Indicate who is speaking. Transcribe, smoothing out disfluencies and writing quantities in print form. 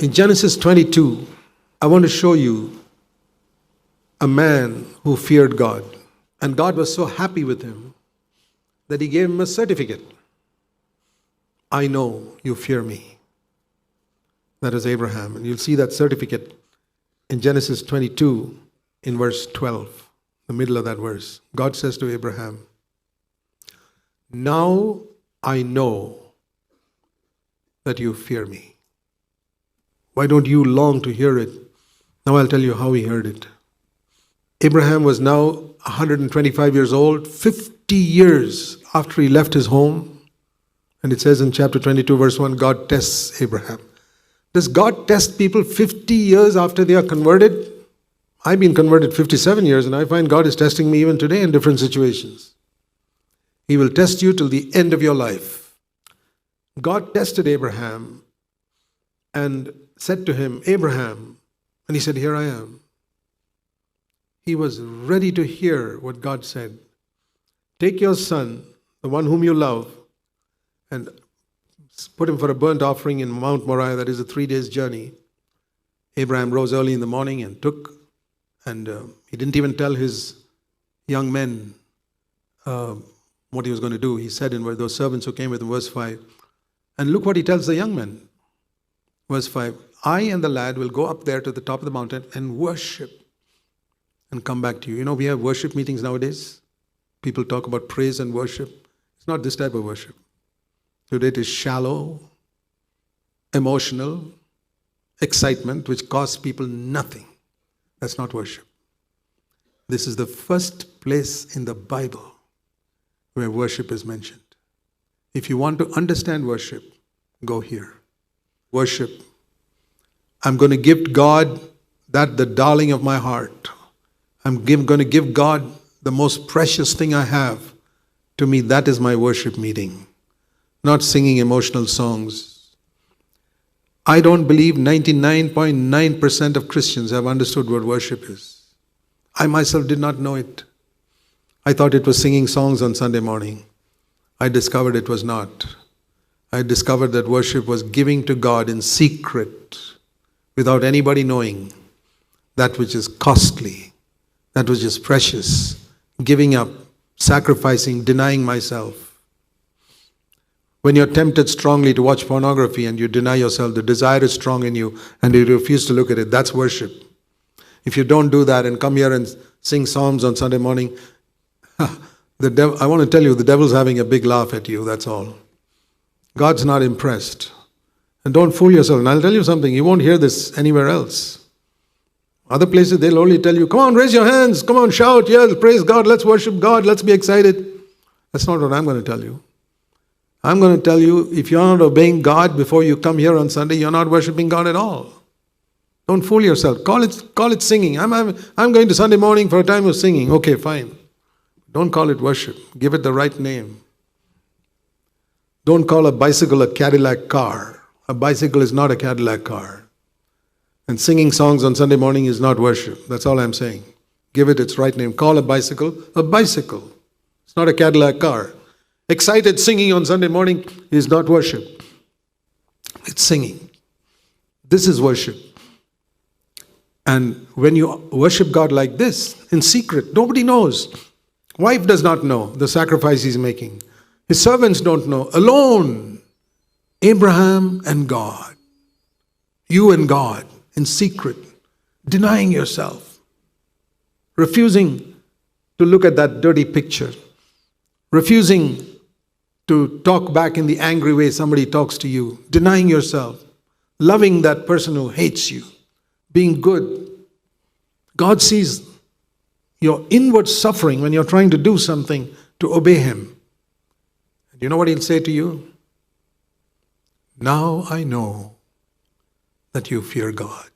Speaker 1: In Genesis 22, I want to show you a man who feared God. And God was so happy with him that he gave him a certificate. I know you fear me. That is Abraham. And you'll see that certificate in Genesis 22 in verse 12, the middle of that verse. God says to Abraham, now I know that you fear me. Why don't you long to hear it? Now I'll tell you how he heard it. Abraham was now 125 years old, 50 years after he left his home. And it says in chapter 22, verse 1, God tests Abraham. Does God test people 50 years after they are converted? I've been converted 57 years, and I find God is testing me even today in different situations. He will test you till the end of your life. God tested Abraham and said to him, Abraham, and he said, here I am. He was ready to hear what God said. Take your son, the one whom you love, and put him for a burnt offering in Mount Moriah. That is a 3 days journey. Abraham rose early in the morning and took, and he didn't even tell his young men what he was going to do. He said in those servants who came with him, verse 5, and look what he tells the young men. Verse 5, I and the lad will go up there to the top of the mountain and worship and come back to you. You know, we have worship meetings nowadays. People talk about praise and worship. It's not this type of worship. Today it is shallow, emotional, excitement, which costs people nothing. That's not worship. This is the first place in the Bible where worship is mentioned. If you want to understand worship, go here. Worship. I'm going to give God that the darling of my heart. I'm going to give God the most precious thing I have. To me, that is my worship meeting. Not singing emotional songs. I don't believe 99.9% of Christians have understood what worship is. I myself did not know it. I thought it was singing songs on Sunday morning. I discovered it was not. I discovered that worship was giving to God in secret, without anybody knowing, that which is costly, that which is precious, giving up, sacrificing, denying myself. When you're tempted strongly to watch pornography and you deny yourself, the desire is strong in you and you refuse to look at it, that's worship. If you don't do that and come here and sing psalms on Sunday morning, I want to tell you, the devil's having a big laugh at you, that's all. God's not impressed. And don't fool yourself. And I'll tell you something, you won't hear this anywhere else. Other places, they'll only tell you, come on, raise your hands, come on, shout, yes, praise God, let's worship God, let's be excited. That's not what I'm going to tell you. I'm going to tell you, if you're not obeying God before you come here on Sunday, you're not worshiping God at all. Don't fool yourself. Call it singing. I'm going to Sunday morning for a time of singing. Okay, fine. Don't call it worship. Give it the right name. Don't call a bicycle a Cadillac car. A bicycle is not a Cadillac car. And singing songs on Sunday morning is not worship. That's all I'm saying. Give it its right name. Call a bicycle a bicycle. It's not a Cadillac car. Excited singing on Sunday morning is not worship. It's singing. This is worship. And when you worship God like this, in secret, nobody knows. Wife does not know the sacrifice he's making. His servants don't know. Alone, Abraham and God. You and God, in secret, denying yourself. Refusing to look at that dirty picture. Refusing to talk back in the angry way somebody talks to you. Denying yourself. Loving that person who hates you. Being good. God sees your inward suffering when you're trying to do something to obey Him. And you know what He'll say to you? Now I know that you fear God.